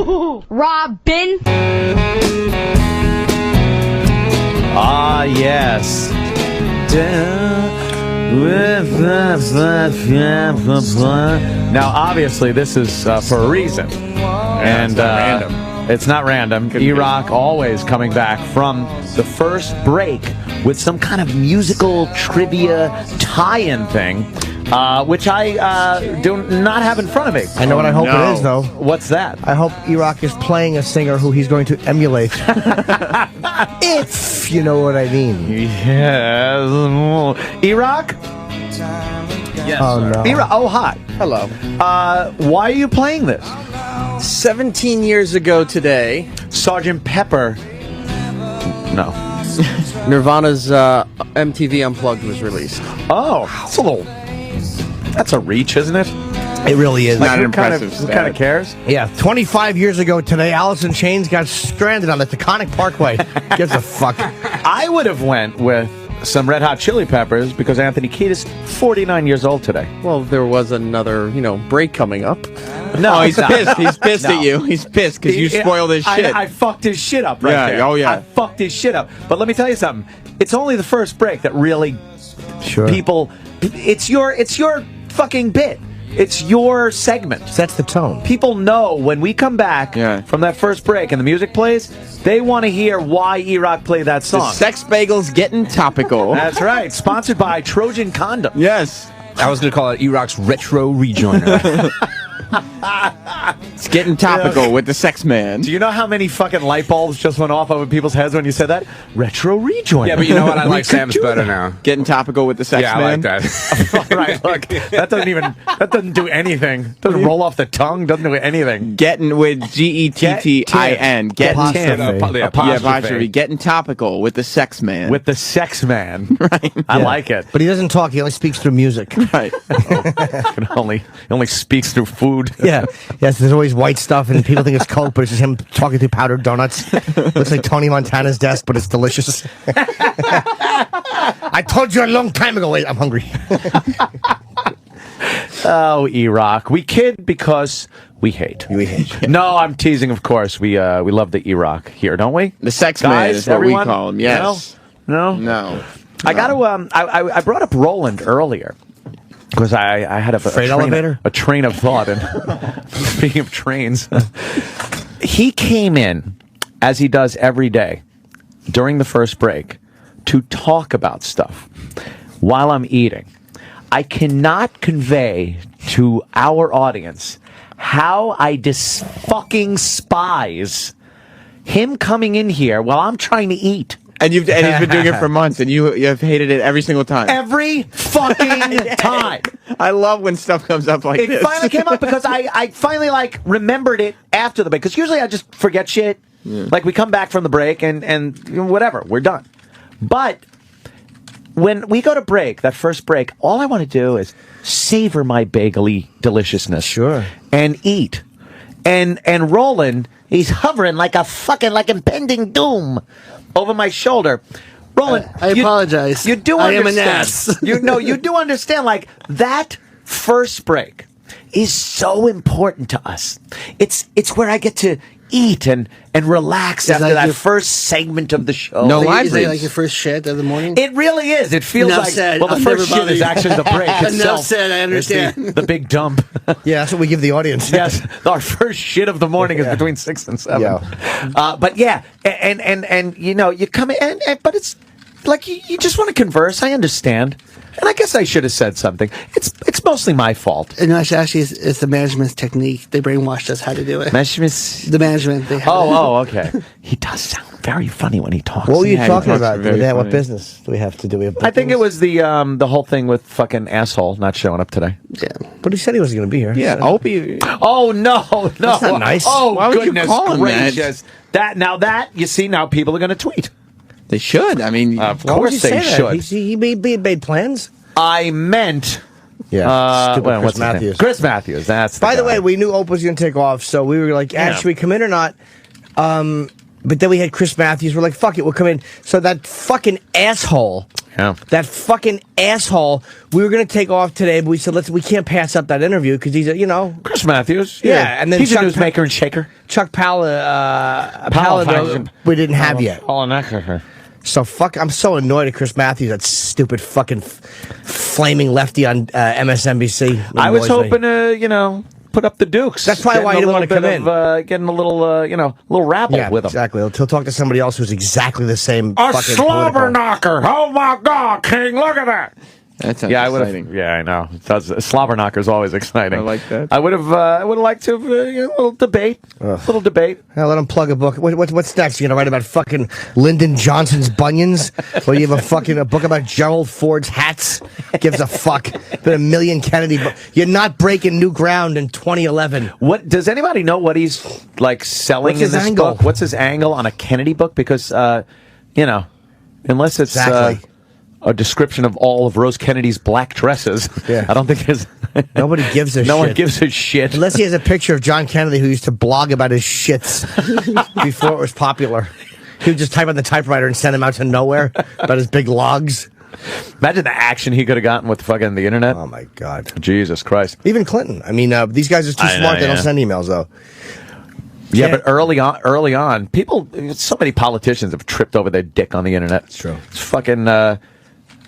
Robin. Ah, yes. Now, obviously, this is for a reason. And it's not random. It's not random. E-Rock always coming back from the first break with some kind of musical trivia tie-in thing, which I do not have in front of me. I know what I hope it is, though. What's that? I hope E-Rock is playing a singer who he's going to emulate. If you know what I mean. Yes. E-Rock? Yes, Oh, sir. no. E-Rock. Oh, hi. Hello. Why are you playing this? 17 years ago today, Sgt. Pepper. No. Nirvana's MTV Unplugged was released. Oh, that's a reach, isn't it? It really is. Not an who kind of, impressive who kind of cares? Yeah, 25 years ago today, Alice in Chains got stranded on the Taconic Parkway. Gives a fuck. I would have went with some Red Hot Chili Peppers because Anthony Kiedis, 49 years old today. Well, there was another, break coming up. No, He's pissed. He's pissed at you. He's pissed because you spoiled his shit. I fucked his shit up right Yeah, there. oh, yeah. I fucked his shit up. But let me tell you something. It's only the first break that really people... It's your fucking bit. It's your segment. Sets the tone. People know when we come back from that first break and the music plays, they want to hear why E-Rock played that song. The Sex Bagel's getting topical. That's right. Sponsored by Trojan Condom. Yes. I was going to call it E-Rock's Retro Rejoiner. It's getting topical with the Sex Man. Do you know how many fucking light bulbs just went off over people's heads when you said that? Retro Rejoiner. Yeah, but you know what? I We like could Sam's do better that. now. Getting topical with the Sex Yeah, Man. I like that. Right, look, that doesn't do anything. Doesn't roll off the tongue, doesn't do anything. Getting with Gettin. Getting Apostrophe. apostrophe. Getting topical with the Sex Man. With the Sex Man. right. I like it. But he doesn't talk, he only speaks through music. Right. It only speaks through food. Yeah. Yes, there's always white stuff, and people think it's Coke, but it's just him talking through powdered donuts. Looks like Tony Montana's desk, but it's delicious. I told you a long time ago. Wait, I'm hungry. Oh, E-Rock. We kid because we hate. We hate. No, I'm teasing, of course. We love the E-Rock here, don't we? The Sex Man Guys, is what everyone? we call him. Yes. No? No. I got to. I brought up Roland earlier because I had a train of thought. And speaking of trains, he came in as he does every day during the first break to talk about stuff while I'm eating. I cannot convey to our audience how I fucking despise him coming in here while I'm trying to eat. And he's been doing it for months, and you have hated it every single time. Every fucking time. I love when stuff comes up like It this. finally came up because I finally remembered it after the break. Because usually I just forget shit. Yeah. Like we come back from the break and whatever, we're done. But when we go to break, that first break, all I want to do is savor my bagel-y deliciousness. Sure. And eat. And Roland, he's hovering like impending doom over my shoulder. Roland, I apologize. You do I understand. am an ass. You do understand, that first break is so important to us. It's where I get to eat and relax after that first segment of the show. No live Is it reads. like your first shit of the morning? It really is. It feels Enough like said. well, the I'll first never shit bother is you. actually the break itself. Enough said. I It's understand. the big dump. Yeah, that's what we give the audience. Yes, our first shit of the morning is between 6 and 7. Yeah. But yeah, and you come in, but it's like you just want to converse. I understand, and I guess I should have said something. It's mostly my fault. And actually, it's the management's technique. They brainwashed us how to do it. The management. They Okay. He does sound very funny when he talks. What were you Yeah, he talking talks about? very What funny. business do we have to do? We have I think it was the whole thing with fucking asshole not showing up today. Yeah. But he said he wasn't going to be here. Yeah, Opie. Oh no! That's not nice. Oh Why would you goodness call him that? gracious! That you see now people are going to tweet. They should. I mean, Of Why would you course they say that? should. He made plans. I meant. Yeah. Stupid What's Chris his name? Matthews. Chris Matthews. That's. By the guy. way, we knew Opie was going to take off, so we were like, Yeah. should we come in or not? But then we had Chris Matthews. We're like, fuck it, we'll come in. So that fucking asshole Yeah. That fucking asshole. We were going to take off today, but we said we can't pass up that interview because he's Chris Mathews. Yeah, and then he's Chuck a newsmaker and shaker. Chuck Palladino we didn't have yet. So I'm so annoyed at Chris Mathews, that stupid fucking flaming lefty on MSNBC. I was hoping to, put up the Dukes. That's probably why he didn't want to come in. Getting a little, little rabble with him. Exactly. He'll talk to somebody else who's exactly the same. A slobber knocker. Oh my God, King! Look at that. That sounds exciting. Yeah, I know. It does. Slobber knocker is always exciting. I like that. I would have liked to have a little debate. Little debate. Now let him plug a book. What's next? You gonna write about fucking Lyndon Johnson's bunions? Or you have a book about Gerald Ford's hats? Gives a fuck. Been a million Kennedy. You're not breaking new ground in 2011. What does anybody know? What he's selling in this book? What's his angle on a Kennedy book? Because unless it's a description of all of Rose Kennedy's black dresses. Yeah. I don't think there's... Nobody gives a shit. No one gives a shit. Unless he has a picture of John Kennedy who used to blog about his shits before it was popular. He would just type on the typewriter and send him out to nowhere about his big logs. Imagine the action he could have gotten with fucking the internet. Oh, my God. Jesus Christ. Even Clinton. I mean, these guys are too smart. They don't send emails, though. Yeah, but early on, so many politicians have tripped over their dick on the internet. It's true. It's fucking...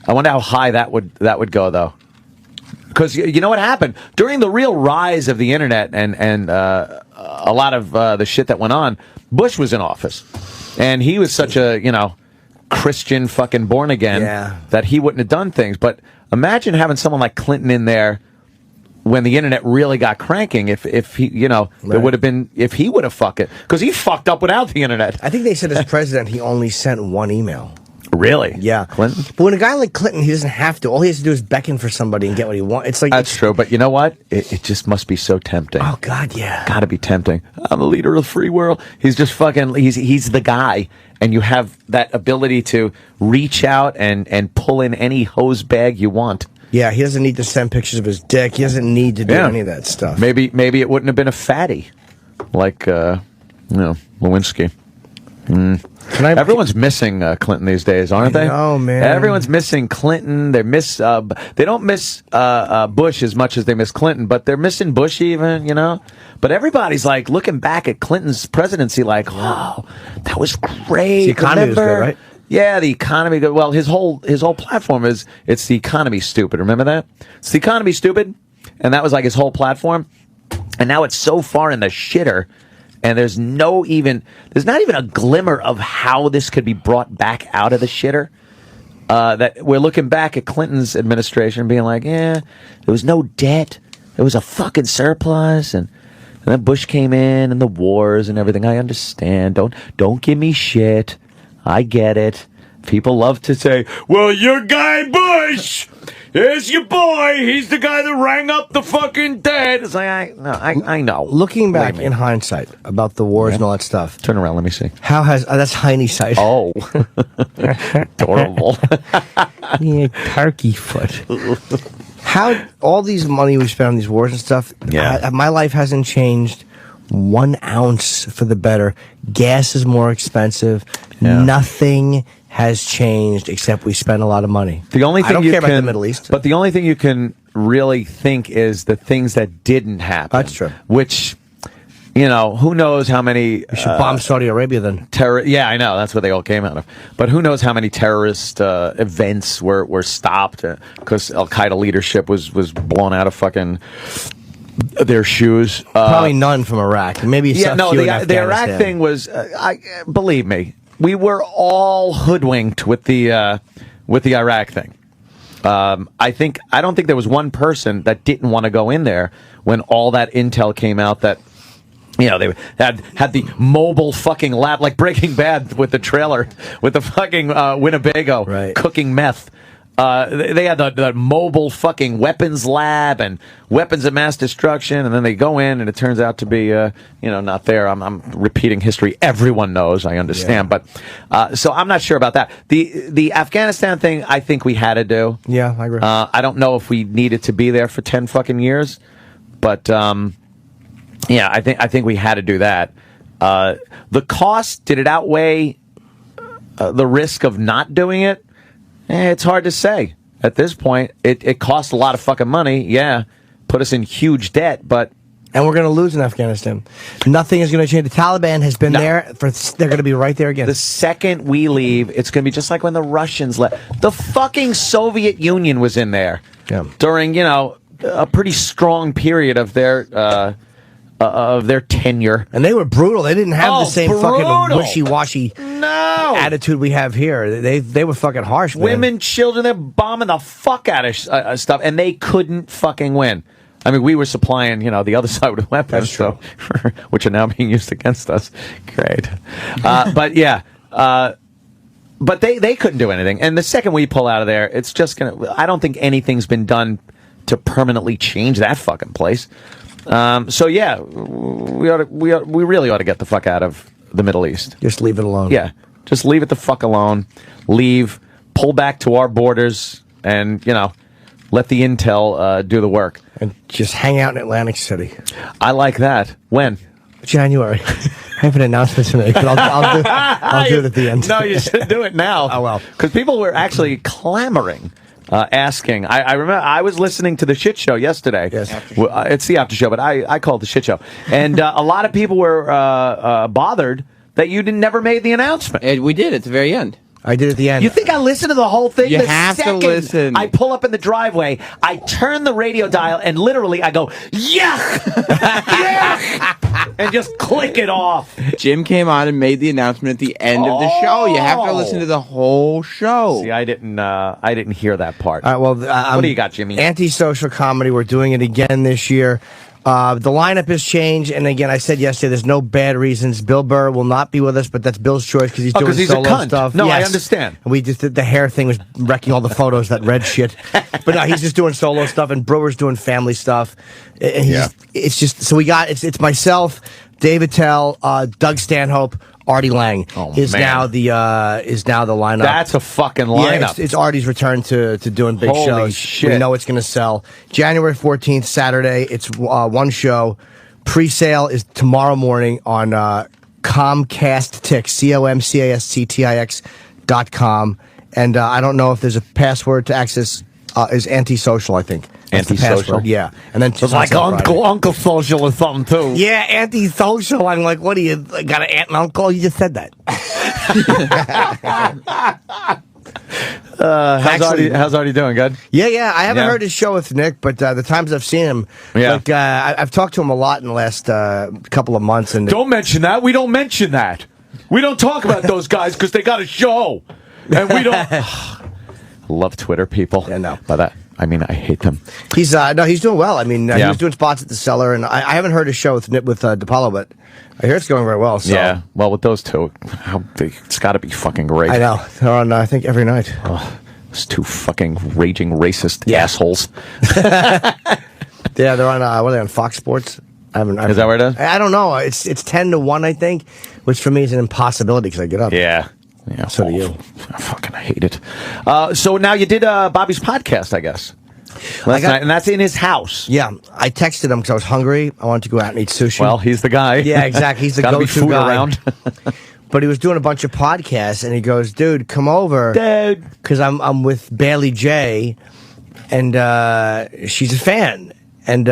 I wonder how high that would go, though. Because you know what happened? During the real rise of the internet and a lot of the shit that went on, Bush was in office. And he was such a, Christian fucking born again that he wouldn't have done things. But imagine having someone like Clinton in there when the internet really got cranking, if he, there would have been, if he would have fucked it. Because he fucked up without the internet. I think they said as president, he only sent one email. Really? Yeah. Clinton? But when a guy like Clinton, he doesn't have to. All he has to do is becken for somebody and get what he wants. It's like that's true, but you know what? It just must be so tempting. Oh, God, yeah. Gotta be tempting. I'm the leader of the free world. He's just fucking, he's the guy. And you have that ability to reach out and pull in any hose bag you want. Yeah, he doesn't need to send pictures of his dick. He doesn't need to do any of that stuff. Maybe it wouldn't have been a fatty like, Lewinsky. Everyone's missing Clinton these days, aren't they? Oh man, everyone's missing Clinton. They don't miss Bush as much as they miss Clinton, but they're missing Bush even, But everybody's like looking back at Clinton's presidency, like, wow, that was great. The economy was good, right? Yeah, the economy good. Well, his whole platform is it's the economy stupid. Remember that? It's the economy stupid, and that was like his whole platform. And now it's so far in the shitter. And there's not even a glimmer of how this could be brought back out of the shitter. That we're looking back at Clinton's administration and being like, there was no debt. There was a fucking surplus. And then Bush came in and the wars and everything. I understand. Don't give me shit. I get it. People love to say, well, your guy Bush is your boy. He's the guy that rang up the fucking dead. It's like, I know. Looking back in hindsight about the wars and all that stuff. Turn around, let me see. How has, that's Heine's side. Oh. Adorable. Yeah, turkey foot. How, all these money we spent on these wars and stuff, my life hasn't changed 1 ounce for the better. Gas is more expensive. Nothing has changed except we spend a lot of money. The only thing I don't care about the Middle East. But the only thing you can really think is the things that didn't happen. That's true. Which, who knows how many... You should bomb Saudi Arabia then. Yeah, I know. That's where they all came out of. But who knows how many terrorist events were stopped because Al-Qaeda leadership was blown out of fucking... their shoes. Probably none from Iraq. Maybe the Iraq thing was. Believe me, we were all hoodwinked with the Iraq thing. I don't think there was one person that didn't want to go in there when all that intel came out that. They had the mobile fucking lab, like Breaking Bad with the trailer, with the fucking Winnebago cooking meth. They had the mobile fucking weapons lab and weapons of mass destruction, and then they go in, and it turns out to be, not there. I'm repeating history. Everyone knows. I understand, but so I'm not sure about that. The Afghanistan thing, I think we had to do. Yeah, I agree. I don't know if we needed to be there for 10 fucking years, but I think we had to do that. The cost, did it outweigh the risk of not doing it? It's hard to say. At this point, it costs a lot of fucking money. Yeah, put us in huge debt, but... And we're going to lose in Afghanistan. Nothing is going to change. The Taliban has been there. They're going to be right there again. The second we leave, it's going to be just like when the Russians left. The fucking Soviet Union was in there during, a pretty strong period of their tenure. And they were brutal. They didn't have the same fucking wishy-washy attitude we have here. They were fucking harsh, man. Women, children, they're bombing the fuck out of stuff, and they couldn't fucking win. I mean, we were supplying, the other side with weapons, which are now being used against us. Great. But they couldn't do anything. And the second we pull out of there, it's just I don't think anything's been done to permanently change that fucking place. We really ought to get the fuck out of the Middle East. Just leave it alone. Yeah. Just leave it the fuck alone. Leave, pull back to our borders, and, let the intel do the work. And just hang out in Atlantic City. I like that. When? January. I have an announcement to make, but I'll do it at the end. No, you should do it now. Oh, well. Because people were actually clamoring, asking. I remember I was listening to the shit show yesterday. Yes. It's the after show, but I call it the shit show. And a lot of people were bothered that you never made the announcement. We did at the very end. I did at the end. You think I listened to the whole thing? You have to listen. I pull up in the driveway, I turn the radio dial, and literally I go, yuck! Yuck! And just click it off. Jim came on and made the announcement at the end of the show. You have to listen to the whole show. See, I didn't hear that part. All right, well, what do you got, Jimmy? Antisocial comedy. We're doing it again this year. The lineup has changed, and again, I said yesterday, there's no bad reasons. Bill Burr will not be with us, but that's Bill's choice because he's doing solo a cunt. stuff. No, yes. I understand. And we just did the hair thing was wrecking all the photos, that red shit. But no, he's just doing solo stuff, and Brewer's doing family stuff. And it's just so we got it's myself, David Tell, Doug Stanhope. Artie Lang is now the lineup. That's a fucking lineup. Yeah, it's Artie's return to doing big Holy shows. Shit. We know it's going to sell. January 14th, Saturday. It's one show. Pre-sale is tomorrow morning on Comcast Tix, COMCASTTIX.com. And I don't know if there's a password to access. Is antisocial, I think. That's antisocial? Yeah. And then it's like Uncle Social or something, too. Yeah, antisocial. I'm like, what do you got an aunt and uncle? You just said that. How's Artie doing? Good? Yeah. I haven't heard his show with Nick, but the times I've seen him, I've talked to him a lot in the last couple of months. And don't mention that. We don't mention that. We don't talk about those guys because they got a show. And we don't... Love Twitter people. Yeah, no. By that, I mean, I hate them. He's doing well. I mean, he was doing spots at the Cellar, and I haven't heard his show with DePaulo, but I hear it's going very well. So. Yeah, well, with those two, it's got to be fucking great. I know. They're on, I think, every night. Those two fucking raging racist assholes. Yeah, they're on, what are they on, Fox Sports? Is that where it is? I don't know. It's 10 to 1, I think, which for me is an impossibility because I get up. Yeah. So do you. I fucking hate it. So now you did Bobby's podcast, I guess. Last night, and that's in his house. Yeah, I texted him because I was hungry. I wanted to go out and eat sushi. Well, he's the guy. Yeah, exactly. He's the Gotta go-to be food guy. Around. But he was doing a bunch of podcasts, and he goes, "Dude, come over, dude," because I'm with Bailey J, and she's a fan, and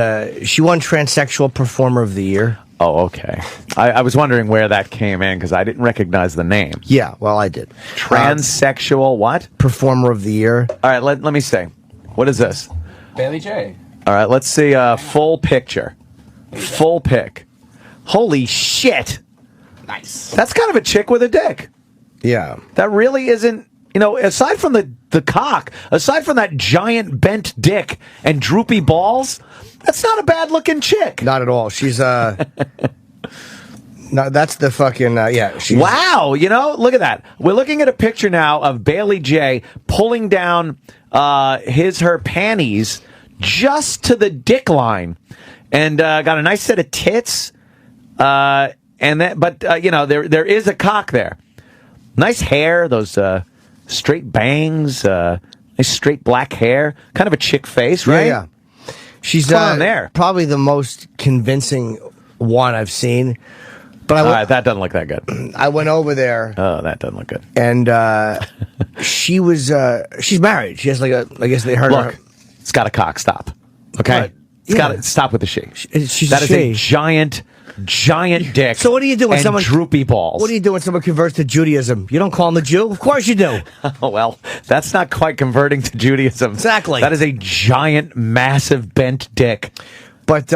she won Transsexual Performer of the Year. Oh, okay. I was wondering where that came in because I didn't recognize the name. Yeah, well, I did. Transsexual what? Performer of the Year. All right, let me see. What is this? Bailey J. All right, let's see full picture. Full pic. Holy shit. Nice. That's kind of a chick with a dick. Yeah. That really isn't, aside from the cock, aside from that giant bent dick and droopy balls, that's not a bad looking chick. Not at all. She's no, that's the fucking she's, wow, look at that. We're looking at a picture now of Bailey J pulling down her panties just to the dick line, and got a nice set of tits, there is a cock there. Nice hair, those straight bangs, nice straight black hair, kind of a chick face, right? Yeah. She's there. Probably the most convincing one I've seen. But all right, that doesn't look that good. I went over there. Oh, that doesn't look good. And she's married. She has like a, I guess they heard Look, her. it's got a cock. Stop. Okay? But, It's got to stop with the she. She's that a is a she. giant dick. So what do you do when and someone droopy balls? What do you do when someone converts to Judaism? You don't call them a Jew? Of course you do. Oh, well, that's not quite converting to Judaism. Exactly. That is a giant, massive, bent dick. But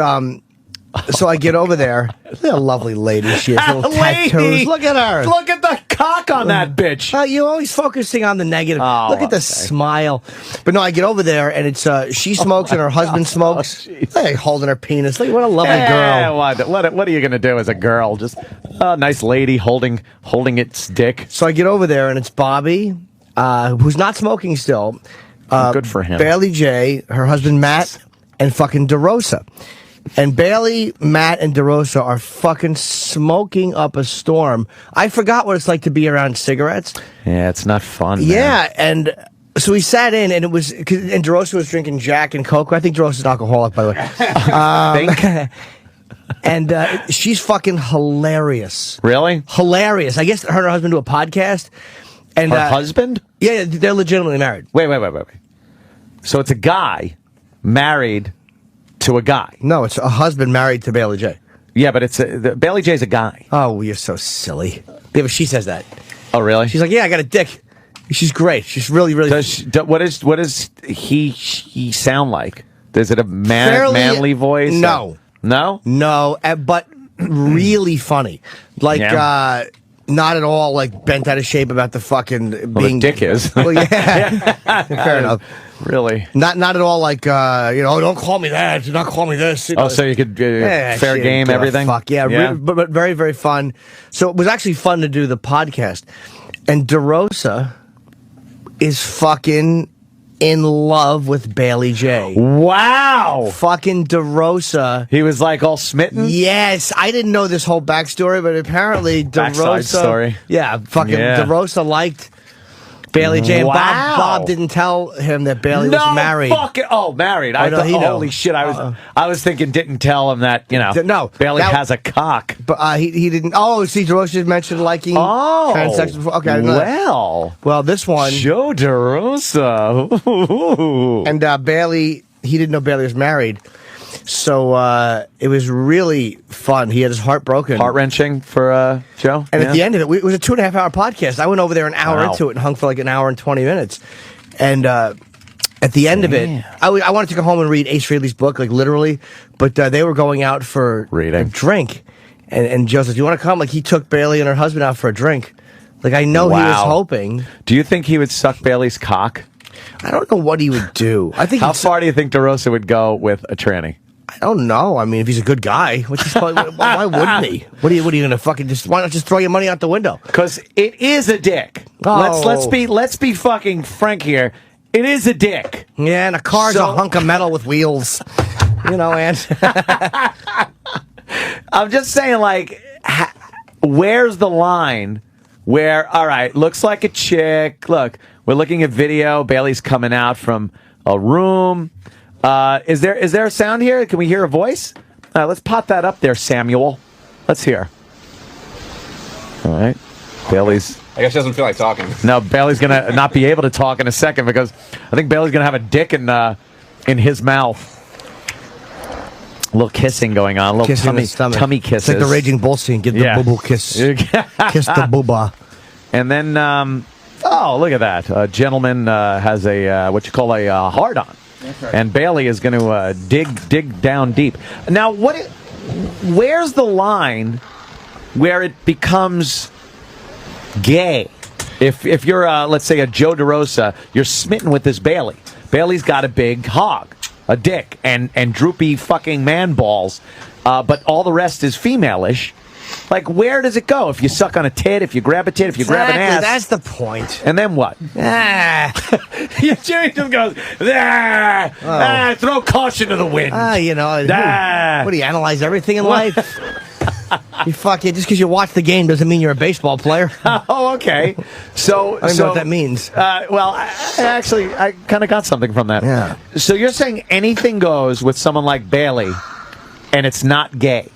so I get over there. Look at a lovely lady she is. Little tattoos. Look at her. Look at the cock on that bitch. You're always focusing on the negative. Oh, Look at the smile. But no, I get over there and it's she smokes and her husband smokes. Hey, holding her penis. Look, what a lovely girl. What are you going to do as a girl? Just a nice lady holding its dick. So I get over there and it's Bobby, who's not smoking still. Good for him. Bailey J, her husband Matt, and fucking DeRosa. And Bailey, Matt, and DeRosa are fucking smoking up a storm. I forgot what it's like to be around cigarettes. Yeah, it's not fun. Yeah, and so we sat in, and it was, and DeRosa was drinking Jack and Coke. I think DeRosa's an alcoholic, by the way. And she's fucking hilarious. Really? Hilarious. I guess her and her husband do a podcast. And her husband? Yeah, they're legitimately married. Wait. So it's a guy married to a guy. No, it's a husband married to Bailey J. Yeah, but Bailey J's a guy. Oh, you're so silly. Yeah, but she says that. Oh, really? She's like, yeah, I got a dick. She's great. She's really. What does he sound like? Is it a manly voice? No. No? No, but really funny. Like, not at all, like, bent out of shape about the fucking being... the dick is. Well, yeah. Fair enough. Really? Not at all like, don't call me that. Do not call me this. So you could fair game everything? Fuck, yeah. But very, very fun. So it was actually fun to do the podcast. And DeRosa is fucking in love with Bailey J. Wow. Fucking DeRosa. He was like all smitten? Yes. I didn't know this whole backstory, but apparently DeRosa. Backside story. Yeah. Fucking DeRosa liked Bailey J. And Bob didn't tell him that Bailey was married. Married. I thought, holy shit. I was thinking, didn't tell him that, no, Bailey has a cock. But he didn't. Oh, see, DeRosa mentioned liking transsexuals before. Okay, I didn't know that. Well, this one. Joe DeRosa. And Bailey, he didn't know Bailey was married. So it was really fun. He had his heart broken. Heart-wrenching for Joe. And at the end of it, it was a 2.5-hour podcast. I went over there an hour into it and hung for like an hour and 20 minutes. And at the end of it, I wanted to go home and read Ace Frehley's book, like literally. But they were going out for a drink. And Joe says, do you want to come? Like he took Bailey and her husband out for a drink. Like I know he was hoping. Do you think he would suck Bailey's cock? I don't know what he would do. I think. How far do you think DeRosa would go with a tranny? I don't know. I mean, if he's a good guy, why wouldn't he? What are you going to fucking why not just throw your money out the window? Because it is a dick. Oh. Let's be fucking frank here. It is a dick. Yeah, and a car's a hunk of metal with wheels. And I'm just saying, like, where's the line where, all right, looks like a chick. Look, we're looking at video. Bailey's coming out from a room. Is there a sound here? Can we hear a voice? Let's pop that up there, Samuel. Let's hear. All right. Bailey's... I guess she doesn't feel like talking. No, Bailey's going to not be able to talk in a second because I think Bailey's going to have a dick in his mouth. A little kissing going on. A little tummy kisses. It's like the Raging Bull scene. Give the boo-boo kiss. Kiss the booba. And then, look at that. A gentleman has a, what you call a hard-on. Right. And Bailey is going to dig down deep. Now, where's the line where it becomes gay? If you're, let's say, a Joe DeRosa, you're smitten with this Bailey. Bailey's got a big hog, a dick, and droopy fucking man balls, but all the rest is female-ish. Like, where does it go? If you suck on a tit, if you grab a tit, if you grab an ass. That's the point. And then what? Jimmy just goes, throw caution to the wind. What do you analyze everything in life? You fuck it. Just because you watch the game doesn't mean you're a baseball player. Oh, okay. So I don't know what that means. Well, I kind of got something from that. Yeah. So you're saying anything goes with someone like Bailey, and it's not gay?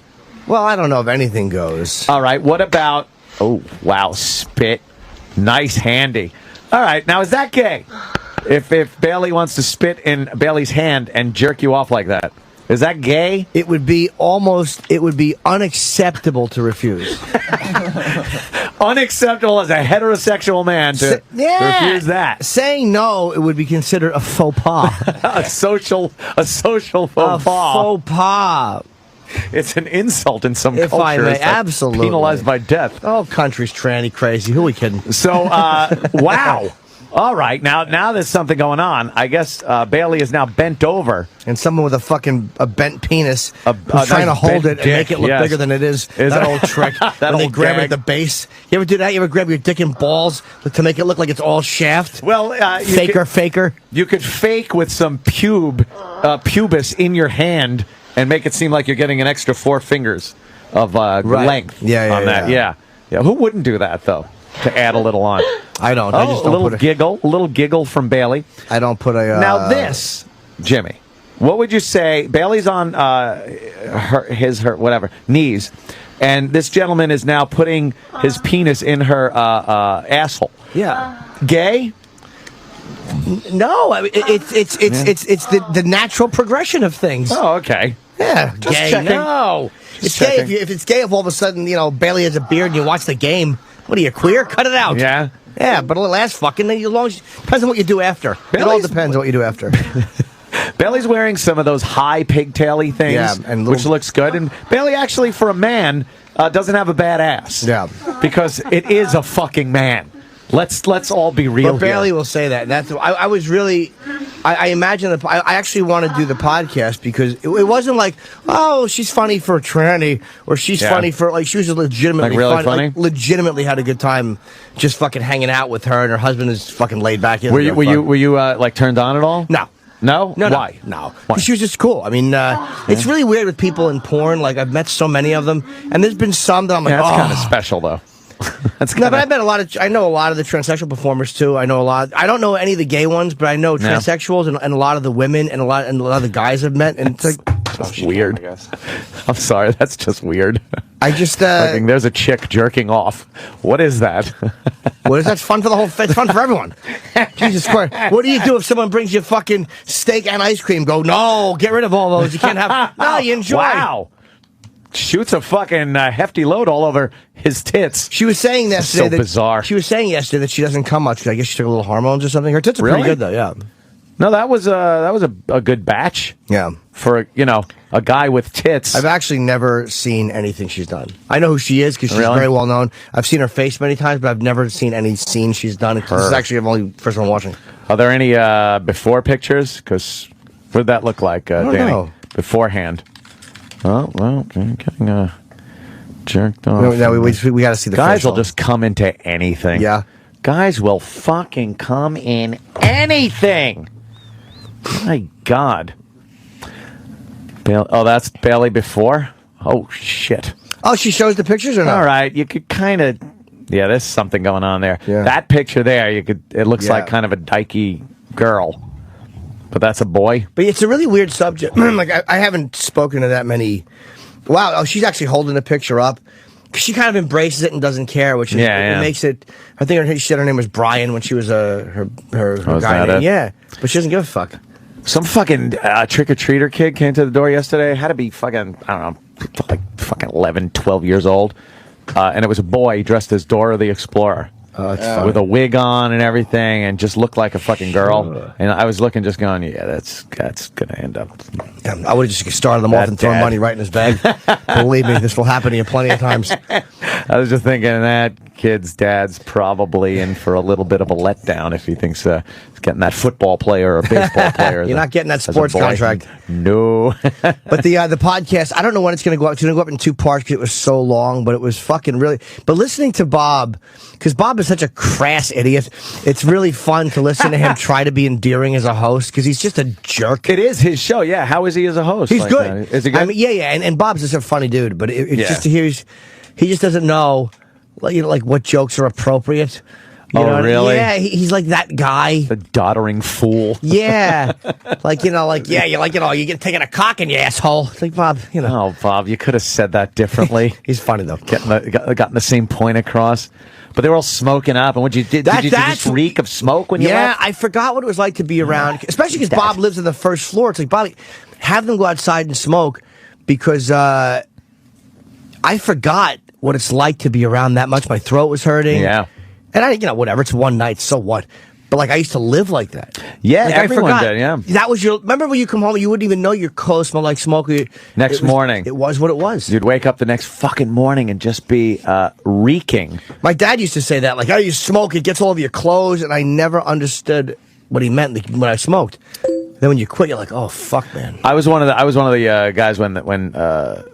Well, I don't know if anything goes. All right, what about... Oh, wow, spit. Nice handy. All right, now is that gay? If Bailey wants to spit in Bailey's hand and jerk you off like that, is that gay? It would be unacceptable to refuse. Unacceptable as a heterosexual man to refuse that. Saying no, it would be considered a faux pas. a social faux pas. Faux pas. It's an insult in some If cultures. I may, absolutely. Penalized by death. Oh, country's tranny crazy. Who are we kidding? So, wow. All right, now there's something going on. I guess Bailey is now bent over. And someone with a bent penis who's trying to hold it and make it look bigger than it is. That old trick. When they grab it at the base. You ever do that? You ever grab your dick and balls to make it look like it's all shaft? Well, faker. You could fake with some pubis in your hand and make it seem like you're getting an extra 4 fingers of length on that. Yeah. Who wouldn't do that, though, to add a little on? I don't. I just don't a little giggle from Bailey. I don't put a... Now this, Jimmy, what would you say? Bailey's on her knees, and this gentleman is now putting his penis in her asshole. Yeah. Gay? No, I mean, it's the natural progression of things. Oh, okay. Yeah, Just gay. checking. No, it's gay if it's gay. If all of a sudden Bailey has a beard and you watch the game, what are you, queer? Cut it out. Yeah, but it'll last fucking. As long as depends on what you do after. It all depends on what you do after. Bailey's wearing some of those high pigtail-y things, which looks good. And Bailey actually, for a man, doesn't have a bad ass. Yeah, because it is a fucking man. Let's all be real. But Bailey will say that. That's I was really. I imagine I actually want to do the podcast because it wasn't like, oh, she's funny for a tranny or she's funny for she was legitimately really funny. Legitimately had a good time just fucking hanging out with her, and her husband is fucking laid back. Were you like turned on at all? No. No? Why? No. She was just cool. I mean, it's really weird with people in porn. Like, I've met so many of them, and there's been some that I'm like, that's kind of special, though. But I met I know a lot of the transsexual performers too. I know a lot. I don't know any of the gay ones, but I know transsexuals and a lot of the women and a lot of the guys I've met. And it's like, that's weird. I guess. I'm sorry, that's just weird. I just there's a chick jerking off. What is that? What is that? It's fun for the whole. It's fun for everyone. Jesus Christ! What do you do if someone brings you fucking steak and ice cream? Go, no, get rid of all those. You can't have. No, you enjoy. Wow. Shoots a fucking hefty load all over his tits. She was saying yesterday so bizarre. She was saying yesterday that she doesn't come much. I guess she took a little hormones or something. Her tits are pretty good though. Yeah. No, that was a good batch. Yeah. For a guy with tits. I've actually never seen anything she's done. I know who she is because she's very well known. I've seen her face many times, but I've never seen any scene she's done. This is actually the only first one watching. Are there any before pictures? Because what did that look like, Danny? Know. Beforehand. Oh, well, getting jerked off. No, we got to see the guys will just come into anything. Yeah. Guys will fucking come in anything. My God. That's Bailey before? Oh, shit. Oh, she shows the pictures or not? All right, you could kind of... Yeah, there's something going on there. Yeah. That picture there, it looks like kind of a dykey girl. But that's a boy. But it's a really weird subject. Like I haven't spoken to that many. Wow. Oh, she's actually holding the picture up. She kind of embraces it and doesn't care, which is, it makes it. I think she said her name was Brian when she was her guy name. Yeah, but she doesn't give a fuck. Some fucking trick or treater kid came to the door yesterday. Had to be fucking I don't know, like fucking 11, 12 years old, and it was a boy dressed as Dora the Explorer. With a wig on and everything, and just looked like a fucking girl. And I was looking, just going, that's gonna end up. I would have just started them off and thrown money right in his bag. Believe me, this will happen to you plenty of times. I was just thinking that kid's dad's probably in for a little bit of a letdown if he thinks he's getting that football player or baseball player. You're not getting that sports contract. No. But the podcast, I don't know when it's going to go up. It's going to go up in 2 parts because it was so long, but it was fucking really. But listening to Bob, because Bob is such a crass idiot, it's really fun to listen to him try to be endearing as a host because he's just a jerk. It is his show, yeah. How is he as a host? He's good. Is he good? I mean, yeah. And Bob's just a funny dude, but it's just to hear he just doesn't know like what jokes are appropriate. You know, really? Yeah, he's like that guy. The doddering fool. Yeah. Like, you get taking a cock in your asshole. It's like, Bob, Oh, Bob, you could have said that differently. He's funny, though. Gotten the same point across. But they were all smoking up. And what you did? Did you just reek of smoke when you left? Yeah, I forgot what it was like to be around, especially because Bob lives on the first floor. It's like, Bobby, have them go outside and smoke because I forgot what it's like to be around that much. My throat was hurting. Yeah. And whatever, it's one night, so what? But like I used to live like that. Yeah, like, everyone I forgot. did, yeah. That was remember when you come home, you wouldn't even know your clothes smelled like smoke. Next morning. It was what it was. You'd wake up the next fucking morning and just be reeking. My dad used to say that, like, you smoke, it gets all over your clothes, and I never understood what he meant when I smoked. Then when you quit, you're like, oh fuck, man. I was one of the guys when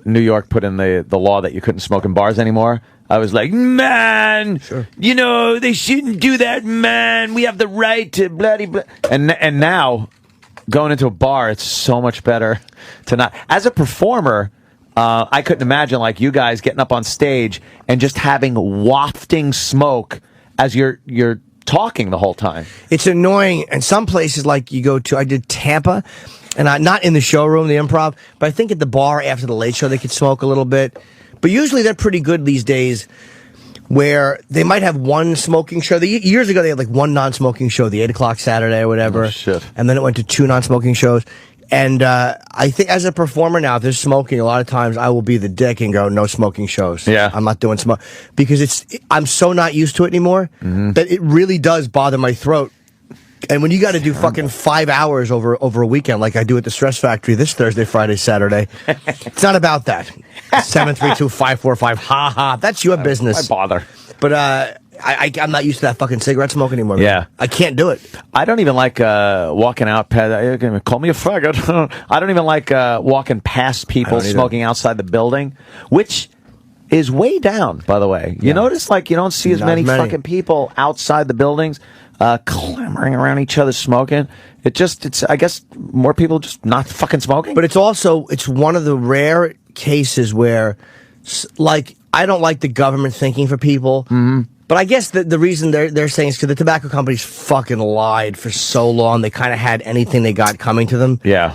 New York put in the law that you couldn't smoke in bars anymore. I was like, man, sure. They shouldn't do that, man. We have the right to bloody blah. And now, going into a bar, it's so much better to not. As a performer, I couldn't imagine like you guys getting up on stage and just having wafting smoke as you're talking the whole time. It's annoying. And some places like you go to, I did Tampa, and not in the showroom, the Improv, but I think at the bar after the Late Show they could smoke a little bit. But usually they're pretty good these days where they might have one smoking show. Years ago they had like one non-smoking show, the 8 o'clock Saturday or whatever. Oh, shit. And then it went to 2 non-smoking shows. And I think as a performer now, if there's smoking, a lot of times I will be the dick and go, no smoking shows. Yeah. I'm not doing smoke. Because I'm so not used to it anymore that it really does bother my throat. And when you got to do fucking 5 hours over a weekend, like I do at the Stress Factory this Thursday, Friday, Saturday, it's not about that. 732-545, ha ha. That's your business. Why bother? But I'm not used to that fucking cigarette smoke anymore. Man. Yeah, I can't do it. I don't even like walking out. Call me a faggot. I don't even like walking past people smoking outside the building, which is way down. By the way, you notice like you don't see as many fucking people outside the buildings. Clamoring around each other smoking. It's I guess more people just not fucking smoking. But it's one of the rare cases where like I don't like the government thinking for people. Mm-hmm. But I guess the reason they're saying is because the tobacco companies fucking lied for so long. They kind of had anything they got coming to them. Yeah.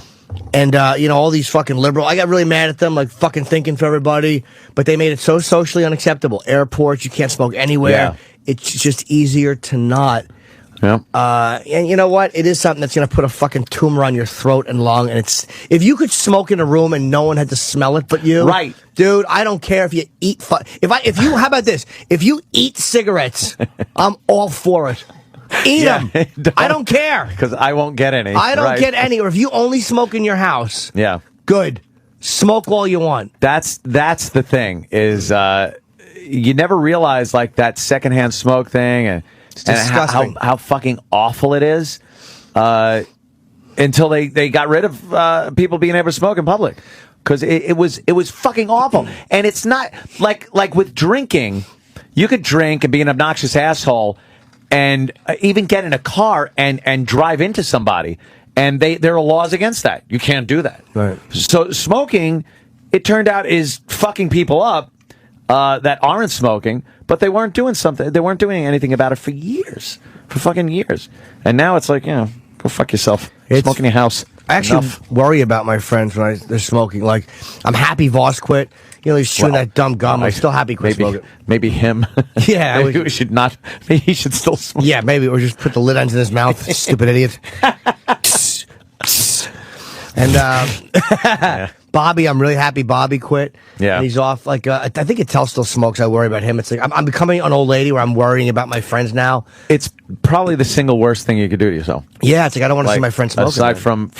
And, all these fucking liberal, I got really mad at them, like fucking thinking for everybody, but they made it so socially unacceptable. Airports, you can't smoke anywhere. Yeah. It's just easier to not. Yeah. And you know what? It is something that's going to put a fucking tumor on your throat and lung. And if you could smoke in a room and no one had to smell it but you. Right. Dude, I don't care if you eat, how about this? If you eat cigarettes, I'm all for it. Eat them. I don't care. Because I won't get any. I don't get any. Or if you only smoke in your house. Yeah. Good. Smoke all you want. That's the thing is you never realize like that secondhand smoke thing and disgusting. How fucking awful it is until they got rid of people being able to smoke in public because it was fucking awful. And it's not like with drinking, you could drink and be an obnoxious asshole and even get in a car and drive into somebody. And there are laws against that. You can't do that. Right. So smoking, it turned out, is fucking people up that aren't smoking, but they weren't doing something. They weren't doing anything about it for fucking years. And now it's like, go fuck yourself. Smoke in your house. I actually worry about my friends when they're smoking. Like, I'm happy Voss quit. He's chewing that dumb gum. I'm still happy Chris smoking. Maybe him. Yeah. Maybe we should not. Maybe he should still smoke. Yeah, maybe. Or just put the lid ends in his mouth. Stupid idiot. And Bobby, I'm really happy Bobby quit. Yeah. And he's off. Like, I think Attell still smokes. I worry about him. It's like, I'm becoming an old lady where I'm worrying about my friends now. It's probably the single worst thing you could do to yourself. Yeah, it's like, I don't want to see my friends smoking. Aside from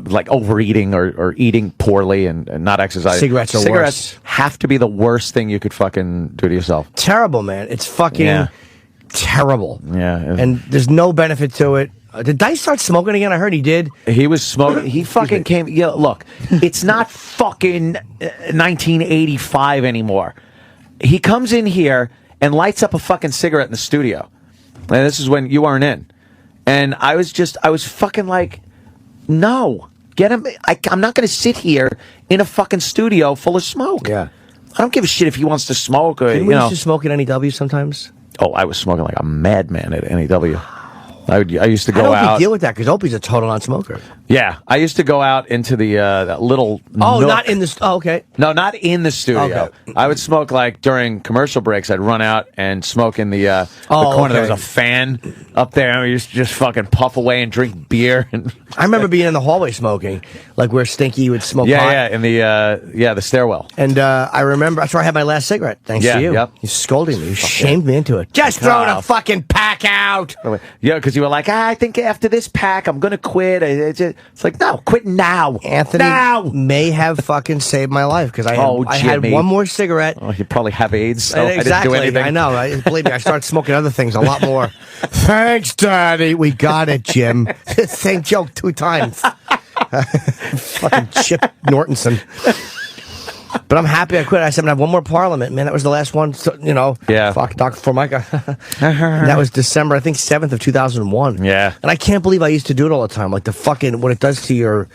like overeating or eating poorly and not exercising. Cigarettes worse. Have to be the worst thing you could fucking do to yourself. Terrible, man. It's fucking terrible. Yeah. And there's no benefit to it. Did Dice start smoking again? I heard he did. He was smoking. He fucking came. Yeah, look, it's not fucking 1985 anymore. He comes in here and lights up a fucking cigarette in the studio. And this is when you weren't in. And I was fucking like, no, get him. I'm not going to sit here in a fucking studio full of smoke. Yeah. I don't give a shit if he wants to smoke or, Didn't we used to smoke at NEW sometimes? Oh, I was smoking like a madman at NEW. I used to go How do out. you deal with that? Because Opie's a total non-smoker. Yeah, I used to go out into the that little. Oh, nook. not in the. Oh, okay. No, not in the studio. Okay. I would smoke like during commercial breaks. I'd run out and smoke in the corner. Okay. There was a fan up there, and we used to just fucking puff away and drink beer. And I remember being in the hallway smoking, like where Stinky would smoke pot. yeah, in the stairwell. And I remember that's where I had my last cigarette. Thanks to you. Yep. You scolded me. You shamed me into it. Just throw the fucking pack out. Yeah, because you were like, I think after this pack, I'm gonna quit. It's like, no, quit now, Anthony Now. may have fucking saved my life because I had Jimmy. one more cigarette. Oh, you probably have AIDS. So Exactly. I didn't do anything. I know. Believe me, I started smoking other things a lot more. Thanks, Daddy. We got it, Jim. Same joke 2 times. Fucking Chip Nortonson. But I'm happy I quit. I said, I have one more Parliament, man. That was the last one. So, Yeah. Fuck Dr. Formica. That was December, I think, 7th of 2001. Yeah. And I can't believe I used to do it all the time. Like the fucking, what it does to your,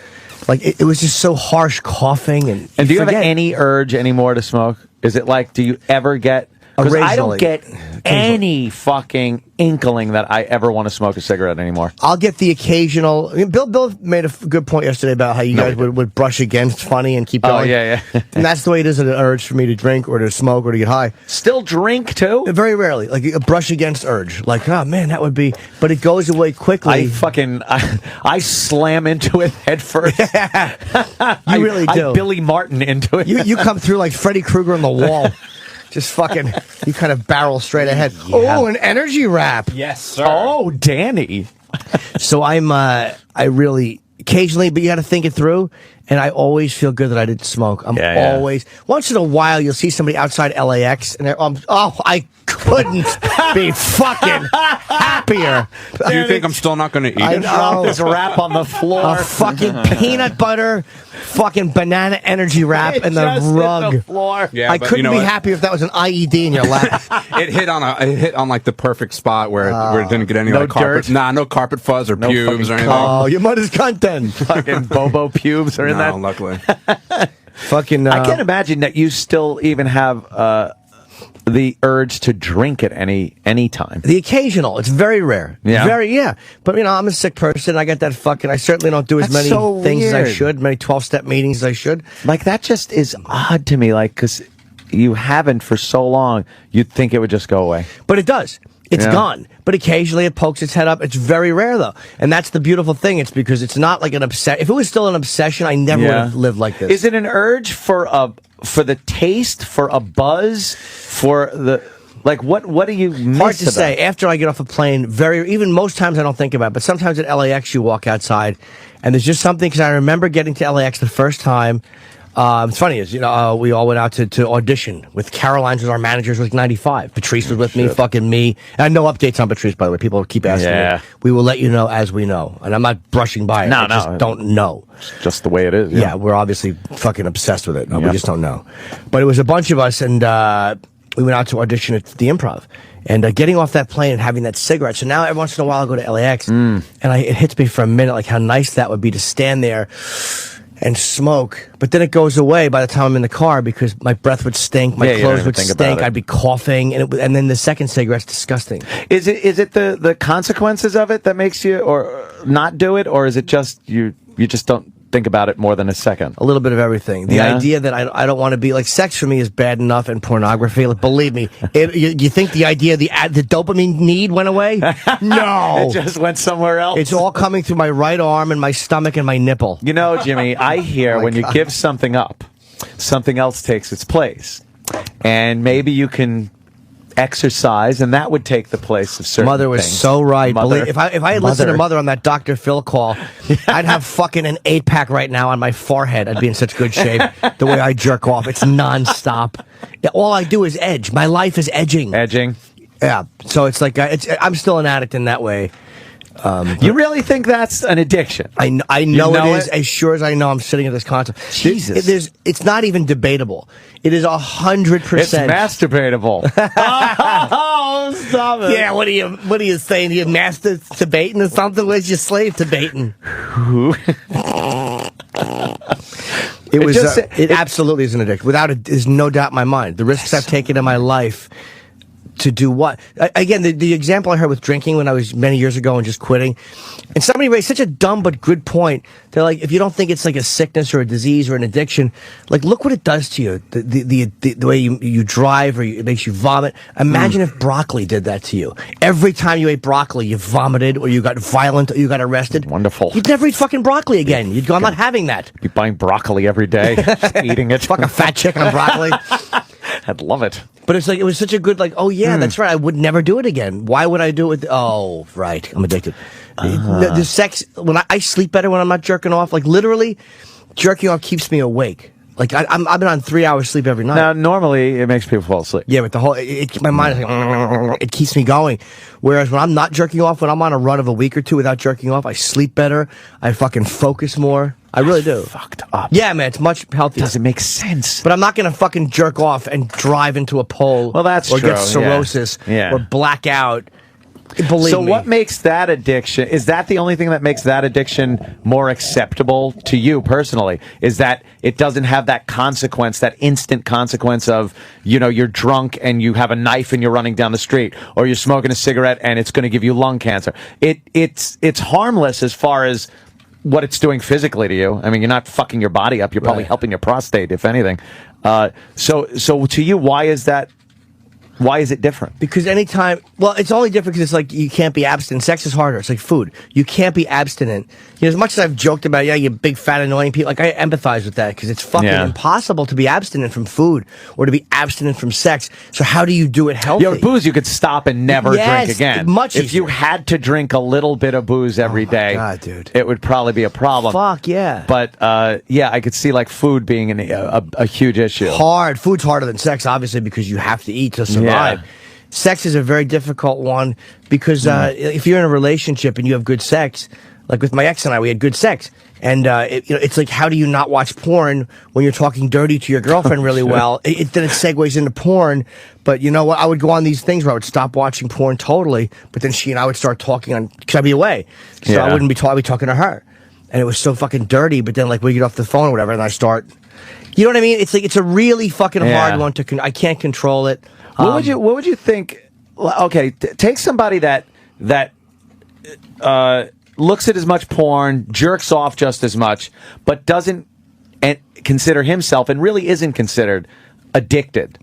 like, it was just so harsh coughing. And And do you have forget. any urge anymore to smoke? Is it like, do you ever get? Because I don't Occasionally. get any fucking inkling that I ever want to smoke a cigarette anymore. I'll get the occasional. I mean, Bill made a good point yesterday about how you guys would brush against funny and keep going. Oh, yeah. And that's the way it is an urge for me to drink or to smoke or to get high. Still drink, too? Very rarely. Like a brush against urge. Like, oh, man, that would be. But it goes away quickly. I slam into it head first. You really do. I Billy Martin into it. You come through like Freddy Krueger on the wall. Just fucking, you kind of barrel straight ahead. Yeah. Oh, an energy wrap. Yes, sir. Oh, Danny. So I really, occasionally, but you got to think it through. And I always feel good that I didn't smoke. I'm always, once in a while, you'll see somebody outside LAX and I couldn't be fucking happier. Do you think I'm still not going to eat I it? know. Drop this wrap on the floor. A fucking peanut butter, fucking banana energy wrap, and the Just hit rug. the floor. Yeah, I but couldn't you know be what? happy if that was an IED in your lap. It hit on like the perfect spot where it didn't get any No like carpet. dirt? Nah, no carpet fuzz or No pubes or fucking anything. Oh, your mother's content. Fucking Bobo pubes are in No, that. luckily. Fucking. I can't imagine that you still even have the urge to drink at any time. The occasional. It's very rare. Yeah. But, I'm a sick person. I got that fucking. I certainly don't do as That's many so things as I weird. should, many 12-step meetings as I should. Like, that just is odd to me. Like, because you haven't for so long, you'd think it would just go away. But it does. It's Yeah. gone. But occasionally it pokes its head up. It's very rare, though. And that's the beautiful thing. It's because it's not like an obsession. If it was still an obsession, I never would have lived like this. Is it an urge for the taste, for a buzz, for the... Like, what do you miss Hard to about say. it? After I get off a plane, even most times I don't think about it, but sometimes at LAX you walk outside and there's just something, because I remember getting to LAX the first time. It's funny is, we all went out to audition with Caroline's was our managers, was 95. Patrice was with me, fucking me. And no updates on Patrice, by the way. People keep asking me. We will let you know as we know. And I'm not brushing by it. I just don't know. It's just the way it is. Yeah, we're obviously fucking obsessed with it. We just don't know. But it was a bunch of us, and we went out to audition at the Improv. And getting off that plane and having that cigarette. So now every once in a while I go to LAX, and it hits me for a minute, like how nice that would be to stand there and smoke. But then it goes away by the time I'm in the car, because my breath would stink, my clothes would stink, I'd be coughing, and then the second cigarette's disgusting. Is it the consequences of it that makes you or not do it, or is it just you just don't think about it more than a second? A little bit of everything. The idea that I don't want to be like, sex for me is bad enough, and pornography, like, believe me, you think the idea the dopamine need went away? No, It just went somewhere else. it's all coming through my right arm and my stomach and my nipple. You know, Jimmy, I hear when you give something up, something else takes its place, and maybe you can exercise, and that would take the place of certain Mother was things. so right. Mother, Believe, if I had listened to Mother on that Dr. Phil call, I'd have fucking an 8-pack right now on my forehead. I'd be in such good shape. The way I jerk off, it's nonstop. All I do is edge. My life is edging. edging. Yeah. So it's like I'm still an addict in that way. You really think that's an addiction? I know know it is. As sure as I know I'm sitting at this concert. Jesus. It's not even debatable. It is 100%. It's masturbatable. Oh, stop it. Yeah, what are you saying? You master debating or something? Where's your slave debating? It absolutely is an addiction. Without it, there's no doubt in my mind. The risks I've taken in my life To do what? Again, the example I heard with drinking when I was many years ago and just quitting, and somebody raised such a dumb but good point. They're like, if you don't think it's like a sickness or a disease or an addiction, like look what it does to you. The way you drive, or it makes you vomit. Imagine if broccoli did that to you. Every time you ate broccoli, you vomited, or you got violent, or you got arrested. Wonderful. You'd never eat fucking broccoli again. You'd go, I'm not having that. Be buying broccoli every day, just eating it. Fuck a fat chick on broccoli. I'd love it. But it's like, it was such a good, like, oh yeah, that's right. I would never do it again. Why would I do it? Oh, right. I'm addicted. The sex, when I sleep better when I'm not jerking off. Like literally, jerking off keeps me awake. Like I've been on 3 hours sleep every night. Now, normally it makes people fall asleep. Yeah, but the whole, my mind is like, it keeps me going. Whereas when I'm not jerking off, when I'm on a run of a week or two without jerking off, I sleep better. I fucking focus more. I really do. Fucked up. Yeah, man, it's much healthier. Doesn't make sense. But I'm not going to fucking jerk off and drive into a pole. Well, that's or true. get cirrhosis. Yeah. Or black out. Believe so me. what makes that addiction, is that the only thing that makes that addiction more acceptable to you personally? Is that it doesn't have that consequence, that instant consequence of, you know, you're drunk and you have a knife and you're running down the street, or you're smoking a cigarette and it's going to give you lung cancer. It's harmless as far as what it's doing physically to you. I mean, you're not fucking your body up. You're probably helping your prostate, if anything. So to you, why is that? Why is it different? Because anytime, well, it's only different because it's like you can't be abstinent. Sex is harder. It's like food. You can't be abstinent. You know, as much as I've joked about, yeah, you big fat annoying people, like I empathize with that because it's fucking impossible to be abstinent from food or to be abstinent from sex. So how do you do it healthy? Yeah, with booze you could stop and never drink again. Much if you had to drink a little bit of booze every day, God, dude, it would probably be a problem. Fuck yeah. But yeah, I could see like food being a huge issue. Food's harder than sex, obviously, because you have to eat to survive. Yeah. Sex is a very difficult one because if you're in a relationship and you have good sex, like with my ex and I, we had good sex. And it's like, how do you not watch porn when you're talking dirty to your girlfriend really well? Then it segues into porn. But you know what? I would go on these things where I would stop watching porn totally, but then she and I would start talking because I'd be away. So I wouldn't be I'd be talking to her. And it was so fucking dirty, but then like we get off the phone or whatever and I start, you know what I mean? It's like, it's a really fucking hard one to, I can't control it. What would you think? Okay, take somebody that looks at as much porn, jerks off just as much, but doesn't consider himself and really isn't considered addicted.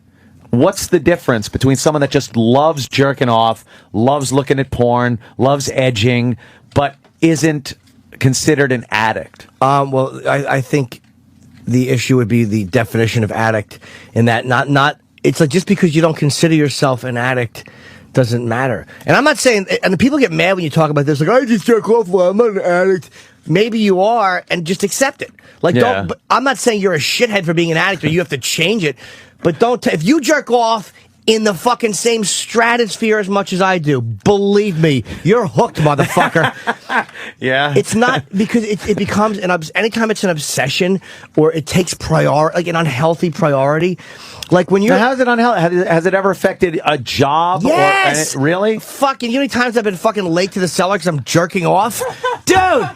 What's the difference between someone that just loves jerking off, loves looking at porn, loves edging, but isn't considered an addict? Well, I think the issue would be the definition of addict, in that not. It's like just because you don't consider yourself an addict doesn't matter. And I'm not saying, and people get mad when you talk about this, like, I just jerk off, well, I'm not an addict. Maybe you are, and just accept it. Like, don't, I'm not saying you're a shithead for being an addict or you have to change it, but don't, if you jerk off in the fucking same stratosphere as much as I do, believe me, you're hooked, motherfucker. Yeah. It's not, because it becomes, anytime it's an obsession or it takes priority, like an unhealthy priority, like when you're... Now, how's it unhealthy? Has it ever affected a job? Yes! Really? Fucking, you know how many times I've been fucking late to the cellar because I'm jerking off? Dude!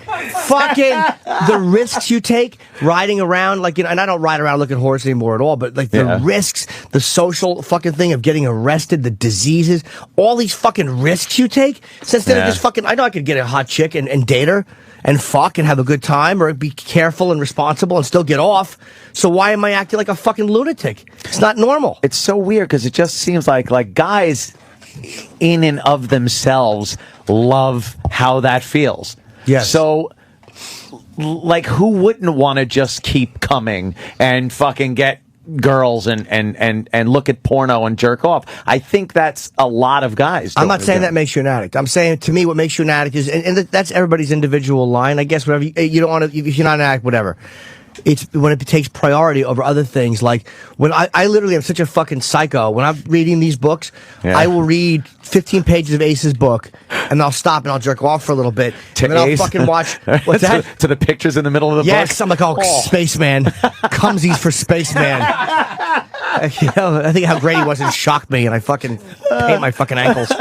Fucking, the risks you take riding around, like, you know, and I don't ride around looking horse anymore at all, but like the risks, the social fucking thing of getting arrested, the diseases, all these fucking risks you take. So instead of just fucking, I know I could get a hot chick and date her and fuck and have a good time, or be careful and responsible and still get off. So why am I acting like a fucking lunatic? It's not normal. It's so weird because it just seems like guys in and of themselves love how that feels. Yes. So, like, who wouldn't want to just keep coming and fucking get girls and look at porno and jerk off? I think that's a lot of guys. I'm not saying that makes you an addict. I'm saying, to me, what makes you an addict is, and that's everybody's individual line, I guess, whatever. You don't want to, if you're not an addict, whatever. It's when it takes priority over other things. Like when I literally am such a fucking psycho. When I'm reading these books, I will read 15 pages of Ace's book, and I'll stop and I'll jerk off for a little bit, and then I'll fucking watch. What's that? To the pictures in the middle of the book. Yes, I'm like, Spaceman, Cumsies for Spaceman. You know, I think how great he was and shocked me, and I fucking paint my fucking ankles.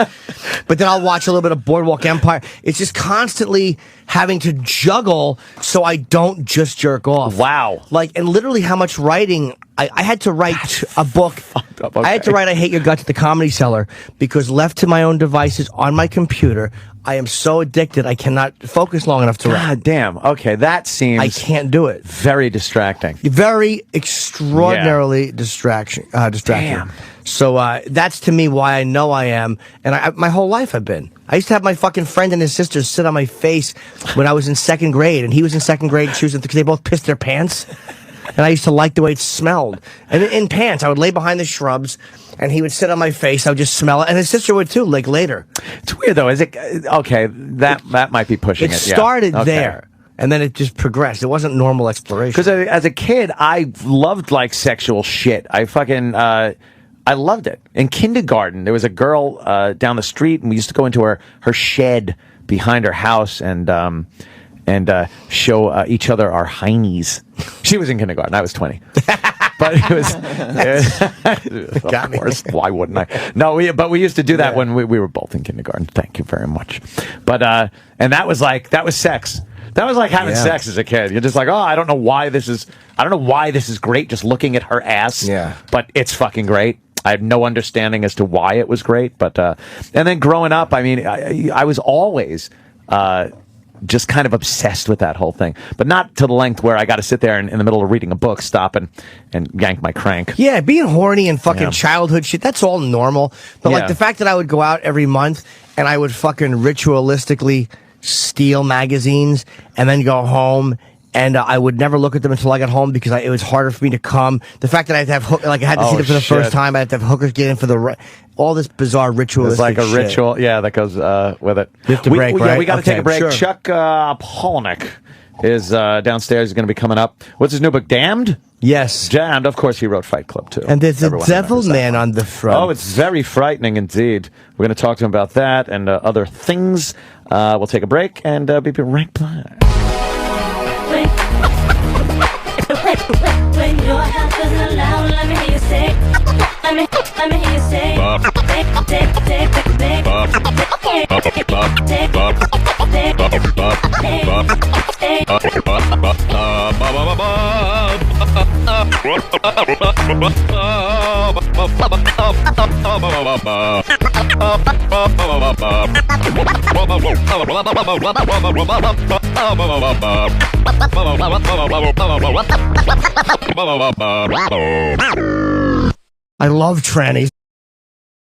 But then I'll watch a little bit of Boardwalk Empire. It's just constantly having to juggle so I don't just jerk off. Wow. Like, and literally how much writing, I had to write a book up. Okay. I had to write I Hate Your Guts at the Comedy Cellar because left to my own devices on my computer, I am so addicted I cannot focus long enough to write. God damn. Okay, that seems... I can't do it. Very distracting. Very extraordinarily distracting. Damn. So that's to me why I know I am, and my whole life I've been. I used to have my fucking friend and his sister sit on my face when I was in second grade, and he was in second grade, she was in, because they both pissed their pants. And I used to like the way it smelled. And in pants, I would lay behind the shrubs, and he would sit on my face. I would just smell it, and his sister would too. Like later, it's weird though. Is it okay? That might be pushing it. It started there, and then it just progressed. It wasn't normal exploration. Because as a kid, I loved like sexual shit. I fucking I loved it. In kindergarten, there was a girl down the street, and we used to go into her shed behind her house and show each other our heinies. She was in kindergarten. I was 20. But it was of course, why wouldn't I? No, we used to do that when we were both in kindergarten. Thank you very much. But and that was sex. That was like having sex as a kid. You're just like, oh, I don't know why this is great, just looking at her ass. Yeah. But it's fucking great. I have no understanding as to why it was great. But and then growing up, I mean, I was always just kind of obsessed with that whole thing, but not to the length where I got to sit there and in the middle of reading a book, stop and yank my crank. Yeah, being horny and fucking childhood shit, that's all normal. But like the fact that I would go out every month and I would fucking ritualistically steal magazines and then go home and I would never look at them until I got home because it was harder for me to come. The fact that I had to have I had to see them for the first time. I had to have hookers get in for all this bizarre ritualistic It's like a shit. ritual, that goes with it. We have to break, right? Yeah, we got to take a break. Sure. Chuck Palahniuk is downstairs. He's going to be coming up. What's his new book? Damned? Yes. Damned. Of course, he wrote Fight Club, too. And there's a devil man on the front. Oh, it's very frightening indeed. We're going to talk to him about that and other things. We'll take a break and be right back. When your health isn't allowed, let me hear you say. Let me hear you say. I love trannies.